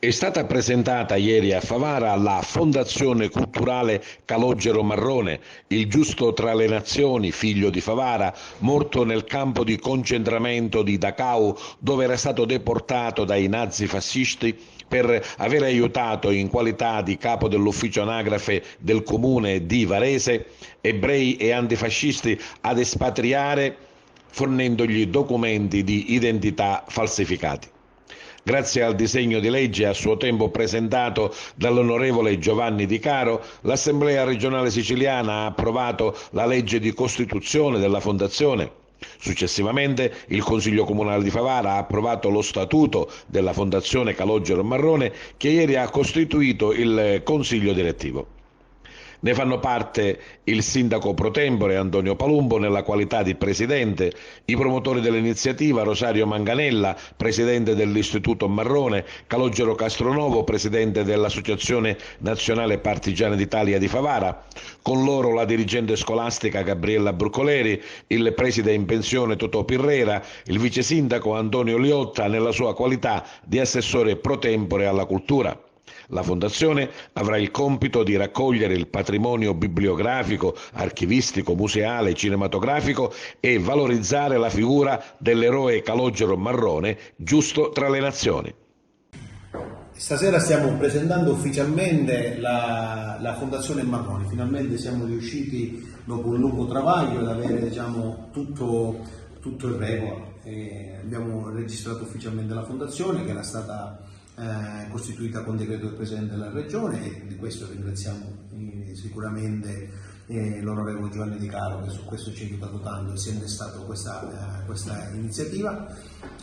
È stata presentata ieri a Favara la Fondazione Culturale Calogero Marrone, il giusto tra le nazioni, figlio di Favara, morto nel campo di concentramento di Dachau, dove era stato deportato dai nazifascisti per aver aiutato in qualità di capo dell'ufficio anagrafe del comune di Varese ebrei e antifascisti ad espatriare fornendogli documenti di identità falsificati. Grazie al disegno di legge a suo tempo presentato dall'onorevole Giovanni Di Caro, l'Assemblea regionale siciliana ha approvato la legge di costituzione della Fondazione. Successivamente il Consiglio Comunale di Favara ha approvato lo statuto della Fondazione Calogero Marrone, che ieri ha costituito il Consiglio direttivo. Ne fanno parte il sindaco pro tempore Antonio Palumbo nella qualità di presidente, i promotori dell'iniziativa Rosario Manganella, presidente dell'Istituto Marrone, Calogero Castronovo, presidente dell'Associazione Nazionale Partigiani d'Italia di Favara, con loro la dirigente scolastica Gabriella Brucoleri, il preside in pensione Totò Pirrera, il vice sindaco Antonio Liotta nella sua qualità di assessore pro tempore alla cultura. La Fondazione avrà il compito di raccogliere il patrimonio bibliografico, archivistico, museale, cinematografico e valorizzare la figura dell'eroe Calogero Marrone, giusto tra le nazioni. Stasera stiamo presentando ufficialmente la Fondazione Marrone. Finalmente siamo riusciti, dopo un lungo travaglio, ad avere tutto in regola. Abbiamo registrato ufficialmente la Fondazione, che era stata costituita con decreto del Presidente della Regione, e di questo ringraziamo sicuramente l'onorevole Giovanni Di Caro, che su questo ci ha aiutato tanto e si è innestato questa iniziativa.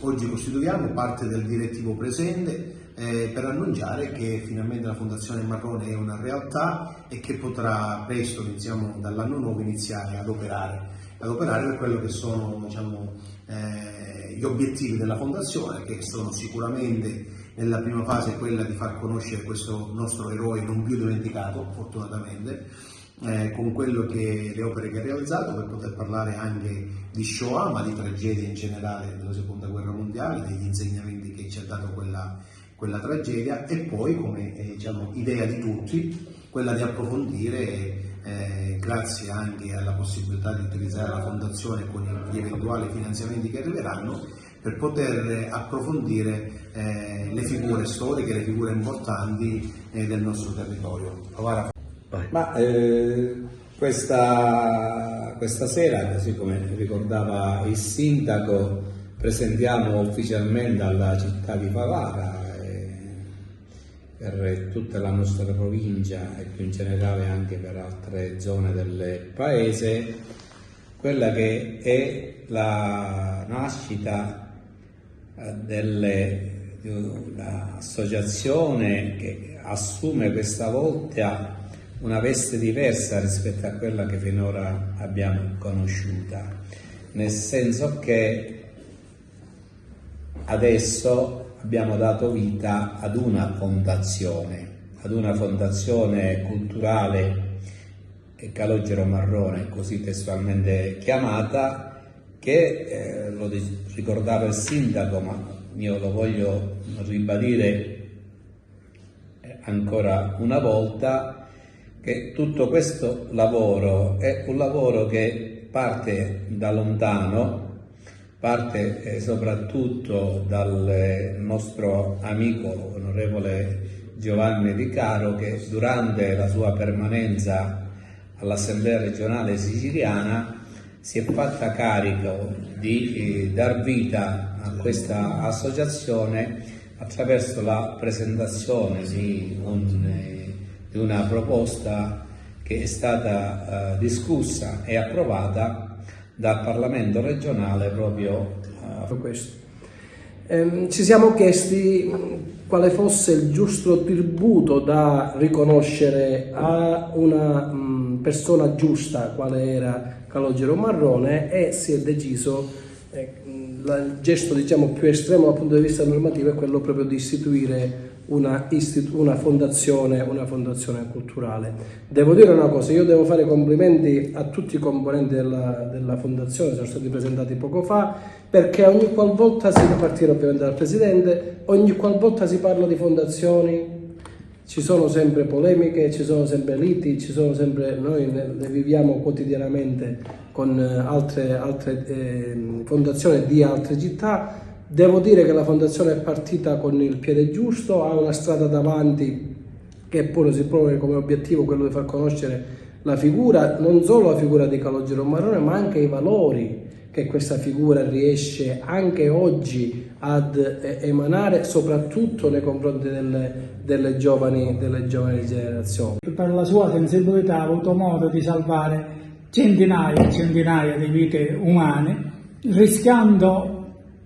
Oggi costituiamo parte del direttivo presente per annunciare che finalmente la Fondazione Marrone è una realtà e che potrà presto, iniziamo dall'anno nuovo, iniziare ad operare per quello che sono gli obiettivi della Fondazione, che sono sicuramente nella prima fase quella di far conoscere questo nostro eroe non più dimenticato, fortunatamente, con le opere che ha realizzato, per poter parlare anche di Shoah, ma di tragedie in generale della Seconda Guerra Mondiale, degli insegnamenti che ci ha dato quella tragedia, e poi come idea di tutti quella di approfondire, grazie anche alla possibilità di utilizzare la Fondazione con gli eventuali finanziamenti che arriveranno, per poter approfondire le figure storiche, le figure importanti del nostro territorio. Questa sera, così come ricordava il sindaco, presentiamo ufficialmente alla città di Favara, per tutta la nostra provincia e più in generale anche per altre zone del paese, quella che è la nascita di un'associazione che assume questa volta una veste diversa rispetto a quella che finora abbiamo conosciuta, nel senso che adesso abbiamo dato vita ad una fondazione culturale Calogero Marrone, così testualmente chiamata, che lo ricordava il sindaco, ma io lo voglio ribadire ancora una volta, che tutto questo lavoro è un lavoro che parte da lontano, parte soprattutto dal nostro amico onorevole Giovanni Di Caro, che durante la sua permanenza all'Assemblea regionale siciliana si è fatta carico di dar vita a questa associazione attraverso la presentazione di una proposta che è stata discussa e approvata dal Parlamento regionale proprio questo. Ci siamo chiesti quale fosse il giusto tributo da riconoscere a una persona giusta, quale era Calogero Marrone, e si è deciso il gesto diciamo più estremo dal punto di vista normativo è quello proprio di istituire una fondazione culturale. Devo dire una cosa, io devo fare complimenti a tutti i componenti della fondazione, sono stati presentati poco fa, perché ogni qualvolta a partire ovviamente dal presidente, ogni qualvolta si parla di fondazioni ci sono sempre polemiche, ci sono sempre liti, noi le viviamo quotidianamente con altre fondazioni di altre città. Devo dire che la fondazione è partita con il piede giusto, ha una strada davanti che pure si pone come obiettivo quello di far conoscere la figura, non solo la figura di Calogero Marrone, ma anche i valori che questa figura riesce anche oggi ad emanare, soprattutto nei confronti delle giovani generazioni. Per la sua sensibilità ha avuto modo di salvare centinaia e centinaia di vite umane, rischiando,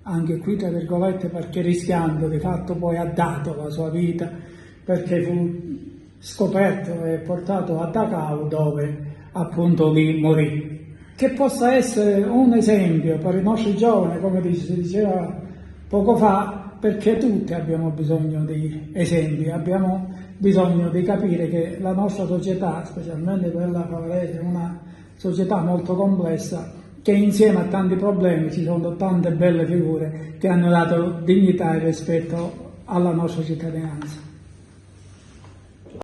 anche qui tra virgolette, perché rischiando di fatto poi ha dato la sua vita, perché fu scoperto e portato a Dachau, dove appunto lì morì. Che possa essere un esempio per i nostri giovani, come si diceva poco fa, perché tutti abbiamo bisogno di esempi, abbiamo bisogno di capire che la nostra società, specialmente quella favarese, è una società molto complessa, che insieme a tanti problemi ci sono tante belle figure che hanno dato dignità e rispetto alla nostra cittadinanza.